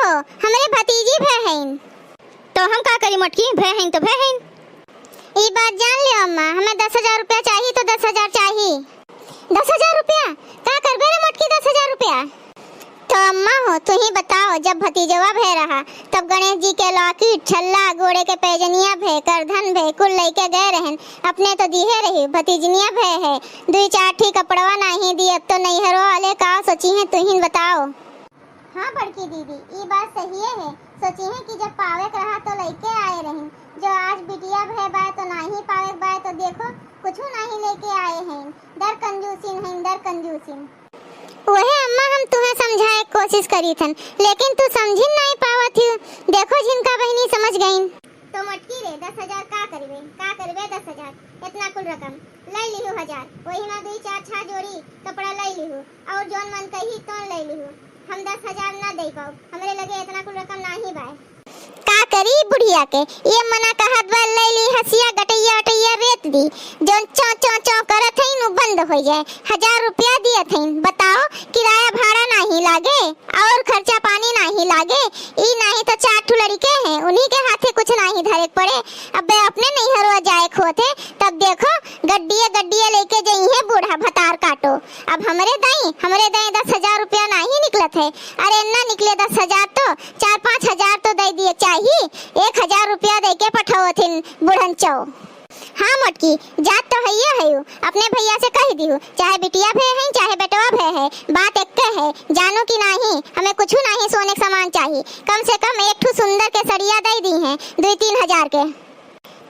हो हमरे भतीजी बहन। तो हम का करी मोटकी, बहन तो बहन। ई बात जान लियो अम्मा, हमें 10,000 रुपया चाहिए तो 10,000 चाहिए। 10,000 रुपया का करबे रे मोटकी 10,000 रुपया? तो अम्मा हो तू ही बताओ, जब भतीजवा भे रहा तब गणेश जी के लॉकेट, छल्ला, गोड़े के पैजनिया भे, करधन भे, कुल लेके गए रहन। अपने तो दिहे रही, भतीजनिया भे है, 2-4 ठी कपड़वा नहीं दी। अब तो नैहरो वाले का सोची है तू ही बताओ। हाँ बड़की दीदी ये बात सही है, सोची है कि जब पावे रहा तो लेके आए रही, जो आज बिटिया भे बाय तो नहीं पावे बाय तो देखो कुछ नहीं लेके आए हैं। दर कंजूसिन है, दर कंजूसिन। वही अम्मा हम तुम्हें समझाए कोशिश करी थन, लेकिन तू समझ नहीं पावत थी। देखो जिनका बहनी समझ गई। तो मटकी रे 10,000 का करबे 10,000 इतना कुल रकम ले लिहु 1000, वही ना 2-4 छा जोड़ी कपड़ा ले लिहु और जोन मन कही तो ले लिहु। हम 10,000 ना दे पाओ, हमरे लगे इतना कुल रकम नहीं बाय। का करी बुढ़िया के ये मना कहत बा ले ली हसिया गटैया अटैया रेत दी, जोन चौ चौ चौ करत है नु बंद हो जाए। 1,000 रुपया दिए थे, बताओ किराया भाड़ा नहीं लागे और खर्चा पानी नहीं लागे। ई नहीं तो 4 ठो लड़के हैं, उन्हीं के हाथे कुछ नहीं धरे पड़े। अब अपने नहीं हरवा जाए खोते तब देखो गड्डिया लेके जाई है बूढ़ा भतार काटो। अब हमरे दाई 10,000 रुपया नहीं निकलत है। अरे ना निकले 10,000 तो 4-5 हजार तो दे दिए चाहिए। 1,000 रुपया दे के पठाओ थिन बुढ़न चौ। हाँ मोटकी जात तो है, अपने भैया से कह दियो, चाहे बिटिया भे है चाहे बेटवा भे है, बात एक है। जानो कि नहीं हमें कुछ नहीं सोने का सामान चाहिए, कम से कम 1 ठो सुंदर के सड़िया दे दी है 2-3 हजार के।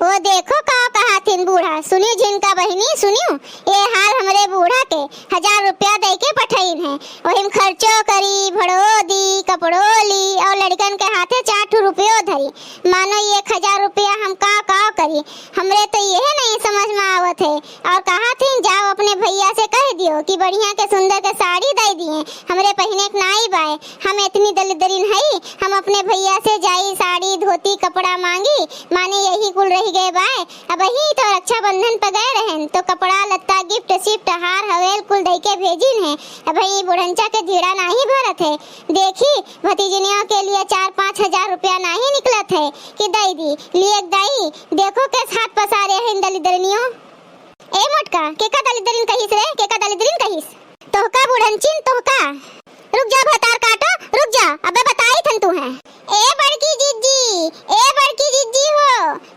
वो देखो का कहा थिन बूढ़ा, सुनियो जिनका बहनी सुनियो, ये हाल हमरे बूढ़ा के 1,000 रुपया दे के पठाइन है। वही खर्चो करी, भड़ो दी, कपड़ो ली और लड़कन के हाथे 4 ठो रुपयो धरी। मानो 1,000 रुपया हम का करी, हमरे तो यह नहीं समझ में आवत है। और कहा थी जाओ अपने भैया से कह दियो कि बढ़िया के सुंदर के साड़ी दे दिए, हमरे पहने के नहीं बाय। हम इतनी दलिदरीन है, हम अपने भैया से जाई साड़ी धोती कपड़ा मांगी, माने यही कुल रही गए बाय। अब ही तो रक्षाबंधन पर गए रहन तो कपड़ा लत्ता गिफ्ट शिफ्ट हार हवेल कुल दे के भेजिन है। अब ही बुढ़ंचा के झीड़ा नहीं भरत है। देखी भतीजनियों के लिए 4-5 हजार रुपया नहीं निकलत है कि दई दी लिए दई। देखो कैसे हाथ पसारे हैं दलिदरनियों। ए मोटका केका दलिदरिन कहिस रे, केका दलिदरिन कहिस? तोहका बुढ़ंचिन तोहका। रुक जा भतार काटो, रुक जा, अबे बताई थन तू है। ए बड़की जीजी हो,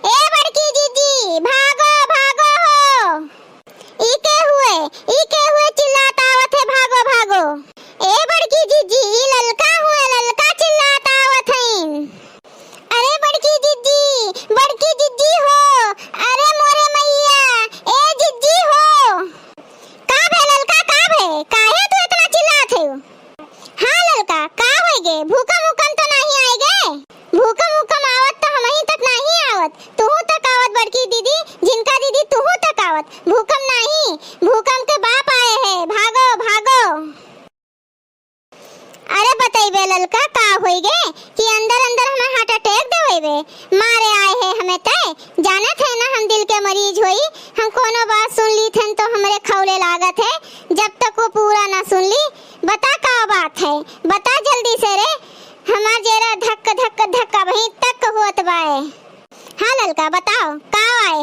ए बड़की जीजी भागो भागो हो। ई के हुए चिल्लाता आवत है भागो भागो। ए बड़की जीजी ई ललका हुए, ललका चिल्लाता आवत है। अरे बड़की जीजी हो, अरे मोरे मैया ए जीजी हो। का भे ललका का भे, काहे तू इतना चिल्लात है? हाँ ललका का होइगे, भूकंप तो नहीं आएगे? भूकंप आवत तो हम ही तक नहीं आवत, तू तक आवत बड़की दीदी, जिनका दीदी तू तक आवत। भूकंप नहीं, भूकंप के बाप आए हैं, भागो भागो। अरे बताइए ललका का होइगे कि अंदर हमें हार्ट अटैक देवेबे मारे आए हैं हमें तय जानत है ना हम दिल के मरीज होई। हम कोनो बात सुन ली थन तो हमरे खौले लागत है, जब तक वो पूरा ना सुन ली। बता का बात है, बता जल्दी से रे, हमार जेरा धक वहीं तक होत बाए। हाँ ललका बताओ का आए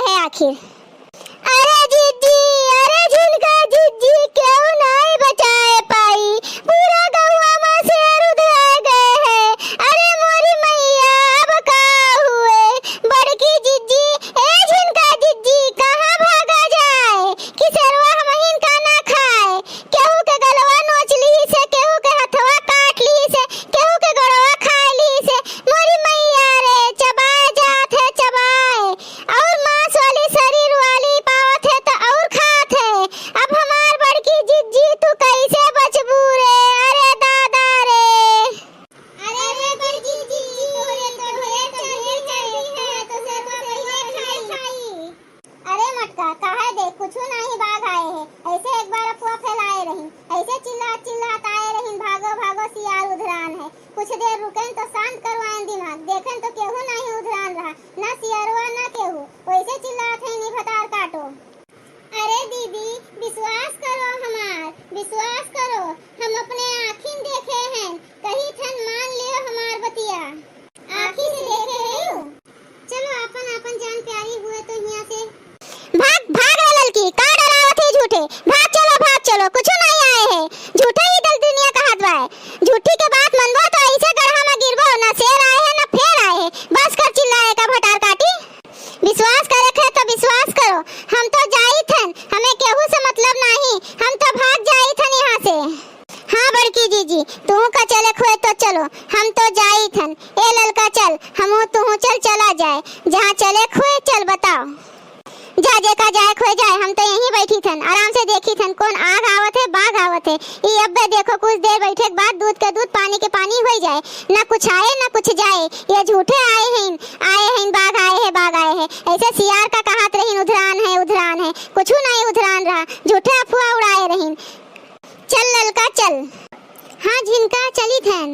है आखिर? अरे जीजी, अरे जिनका जीजी क्यों नहीं बचाए पाई, पूरा गौवा में शेर उधर गए हैं। अरे मोरी मैया अब का हुए बड़की जीजी, ए जिनका जीजी कहाँ भागा जाए कि शेरवा हमहिन का ना खाए। केहू के गलवा नोच ली से, केहू के हथवा काट ली से, केहू के गड़वा खा ली से। मोरी मैया रे चबाए जात है चबाए, और मांस वाली शरीर वाली पावत है तो और खात है। अब हमार बड़की जीजी तू कैसे बचबू रे, अरे दादा रे। अरे रे बड़की जीजी तोरे तो ढेर चढ़ी है तो सेवा पहिले खाई। अरे मटका काहे दे कुछ नहीं बाघ आए हैं, ऐसे एक बार अफवाह फैलाए रही, ऐसे चिल्लात आए रही भागो भागो सियार उधरान है। कुछ देर रुकें तो शांत करवाएं दिमाग, देखें तो केहू नहीं उधरान रहा, ना सियारवा ना केहू, वैसे चिल्लात है निभतार काटो। अरे दीदी विश्वास करो, हमार विश्वास करो, हम अपने आँखिन देखे हैं, कहीं थन जी तू का चले खोए तो चलो, हम तो जाई थन। ए ललका चल, हम तू चल चला जाए, जहाँ चले खोए चल बताओ। जा जेका जाए खोए जाए, हम तो यहीं बैठी थन आराम से देखी थन कौन आग आवत है बाघ आवत है। ये अब देखो कुछ देर बैठे के बाद दूध के दूध पानी के पानी हो जाए, ना कुछ आए ना कुछ जाए। ये झूठे आए हैं बाघ आए हैं। ऐसे सियार का कहात रहीन उधरान है, कुछ नहीं उधरान रहा, झूठे अफवाह उड़ाए रहीन। चल ललका चल। हाँ झिनका चली थन।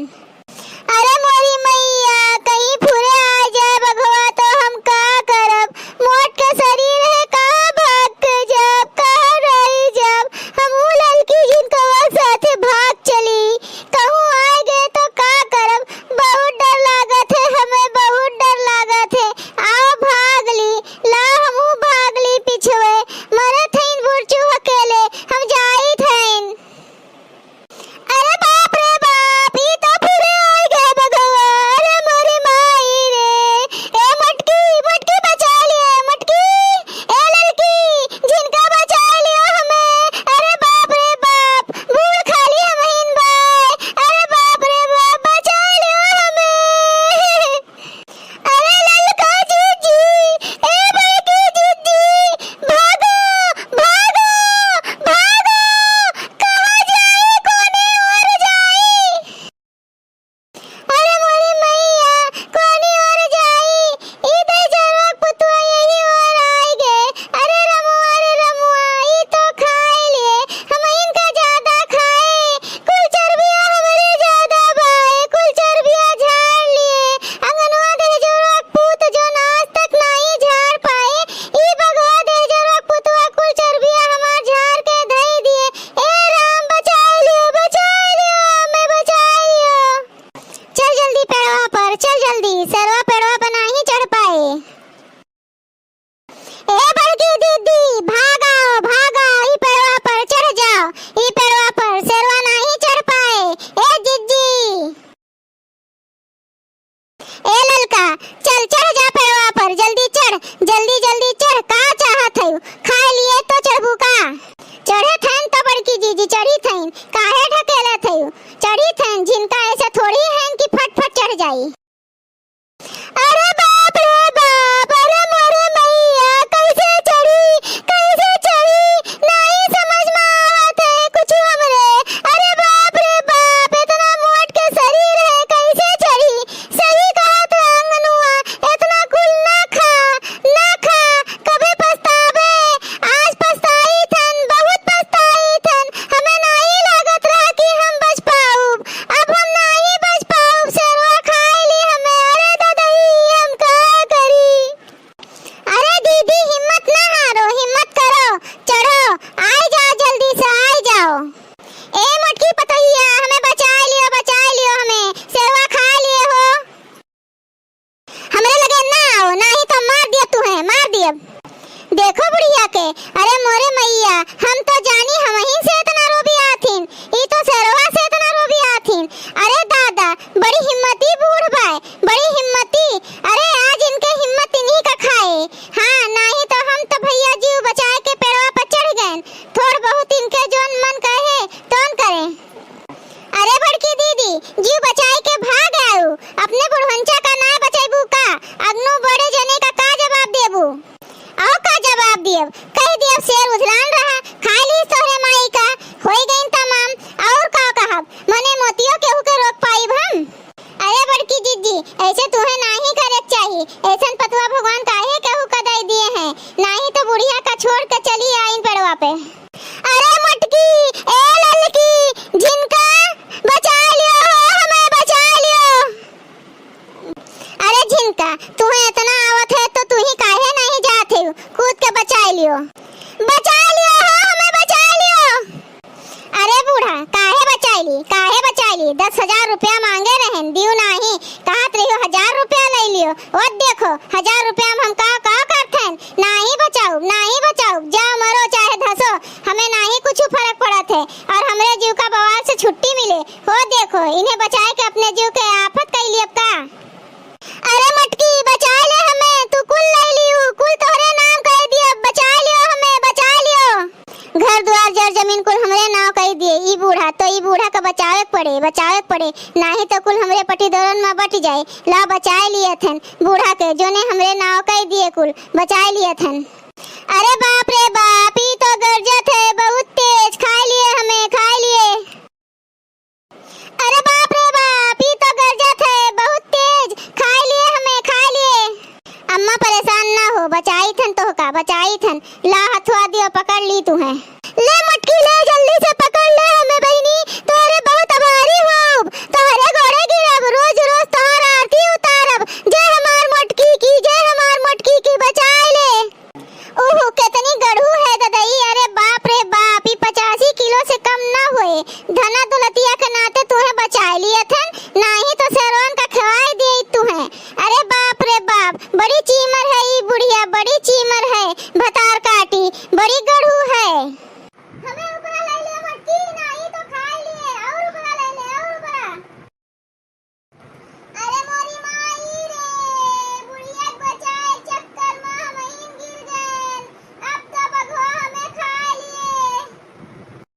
अरे मोरी मैया कहीं फुरे आ जाए बघवा तो हम का करब, मोट के शरीर है कहाँ भाग के जब, कहाँ रही जब हम लड़की जिनका साथे भाग चली, कहूँ आ गए तो का करब। बहुत डर लागत है हमें, बहुत डर लागत है। आओ भाग ली ला, हमू भाग ली पिछवे, मरे थईन बुरचू अकेले हम जाई थईन। अरे बाप रे बाप, ई तो पूरे आ गए भगवा। अरे मोरी माई रे, ए मटकी मटकी बचा लिए मटकी, ए लड़की जिनका बचा लियो हमें। अरे बाप रे बाप, भूल खाली हम हिन बाय। अरे बाप रे बाप, बचा लियो हमें। अरे ललका जीजी, ए बड़की जीजी, भागो भागो भागो, कहाँ जाए कोने और जाई। अरे मोरी मैया कोनी और जाई, इधर जरक पुतवा यही और आए गए। अरे रमुआ ई तो खाए लिए, हम इनका ज्यादा खाए, कुल चर्बिया हमारे ज्यादा बाए, कुल चर्बिया झाड़ लिए। अंगनवा दे जरक पुत जो आज तक नहीं झाड़ पाए, ई भगवा दे जरक पुतवा कुल चर्बिया हमार झाड़ के धई दिए। ए राम बचा लियो हमें बचा लियो। चल जल्दी पेड़वा पर, चल जल्दी, सरवा पेड़वा पर नहीं चढ़ पाए। ए बड़की दीदी भागाओ भागाओ, ई पेड़वा पर चढ़ जाओ, ई पेड़वा पर सरवा नहीं चढ़ पाए। ए जिज्जी, ए ललका चल चढ़ जा पेड़वा पर, जल्दी चढ़ जल्दी चढ़। का चाहत है खाए लिए तो चढ़बू का। चढ़े थैन तो बड़की जीजी चढ़ी थैन, काहे ढकेला थयू, चढ़ी थैन। जिनका ऐसे थोड़ी है कि फट फट चढ़ जाई। अरे बाप रे बाप, अरे मोरे मैया कैसे चढ़ी नहीं समझ में आवत है कुछ हमरे। अरे बाप रे बाप, इतना मोट के शरीर है कैसे चढ़ी। सही कहा तो अंगनुआ, इतना कुल ना खा कभी पछतावे। आज पछताई थन, बहुत पछताई थन, हमें नहीं लागत रहा कि हम बच पाऊ। अब हम नहीं बच पाऊ, सरवा खाए ली हमें। अरे दादाई हम का करी। अरे दीदी हिम्मत ना हारो, हिम्मत करो, चढ़ो, आए जाओ जल्दी से आए जाओ। ए मटकी पतैया हमें बचा लियो हमें, सरवा खा लिए हो। हमरे लगे ना आओ, नहीं तो मार दिया तुम्हें, मार दिया। देखो बुढ़िया के, अरे मोरे मैया हम तो जानी हम ही से इतना रोबी आथीन, ई तो सरवा से इतना रोबी आथीन। अरे दादा बड़ी हिम्मती बूढ़ बाय, बड़ी हिम्मती। अरे आज इनके हिम्मत इन्हीं का खाए। हाँ नहीं तो हम तो भैया जीव बचाए के पेड़वा पर चढ़ गए, थोड़ बहुत इनके जोन मन कहे तोन करें। अरे बड़की दीदी जीव बचाए के भाग आऊ, अपने बुढ़वंचा का ना बचाईबू का, अगनु बड़े जने का जवाब देबू। आओ का जवाब दियब, कह दियब शेर उधरान रहा, खा ली तोहरे माई का, होई गईन तमाम। और का कहब, मने मोतियो केहू के रोक पाईब हम। अरे बड़की जीजी ऐसे तुम्हें नहीं करे चाहिए, ऐसन पतवा भगवान काहे केहू कदाई दिए हैं, नहीं तो बुढ़िया का छोड़ के चली आईन पेड़वा पे। अरे मटकी, ए ललकी जिनका बचा लियो हमें बचा लियो। अरे जिनका तुम्हें इतना आवत है तो तू ही काहे नहीं जाते हो, कूद के बचा लियो हमें बचा लियो। अरे बूढ़ा काहे बचाई ली 10,000 रुपया मांगे रहन, दियो नहीं, कहत रहियो 1000 रुपया ले लियो। और देखो 1000 रुपया में हम का करथन, नहीं बचाऊ, जाओ मरो चाहे धसो, हमें नहीं कुछ फर्क पड़त है। और हमरे जीव का बवाल से छुट्टी मिले हो, देखो इन्हें बचाए के अपने जीव के आफत कैली अब का। अरे मटकी बचा ले हमें, तू कुल ले लियो, कुल तोहरे नाम कह दिया, बचा लियो हमें, बचा लियो। घर द्वार जर जमीन कुल हमरे नाम कह दिए, ई बूढ़ा का बचावे पड़े। बचावे पड़े, नहीं तो कुल हमरे पटीदरन में बट जाए। ला बचाए लिए थन बूढ़ा के, जो ने हमरे नाव कह दिए, कुल बचाए लिए थन। अरे बाप रे बाप, ई तो गरजत है बहुत तेज, खा लिए हमें, खा लिए। अरे बाप रे बाप, ई तो गरजत है बहुत तेज, खा लिए हमें, खा लिए। अम्मा परेशान ना हो, बचाई थन तो का बचाई थन। ला हथुआ दियो, पकड़ ली तू है। ले मटकी ले, जल्दी से पकड़ ले हमें बहनी, तोरे बहुत आभारी हो। तोहरे घोड़े गिरब, रोज रोज तोहर आरती उतारब। जय हमार मटकी की, जय हमार मटकी की, बचाए ले। ओहो कितनी गढ़ू है ददई, अरे बाप रे बाप, ई 85 किलो से कम ना होए। धना दौलतिया के नाते तुम्हें बचा लिए थन, नहीं तो सरवन का खवाई दिए तुम्हें। अरे बाप रे बाप, बड़ी चीमर है ई बुढ़िया, बड़ी चीमर है, भतार काटी, बड़ी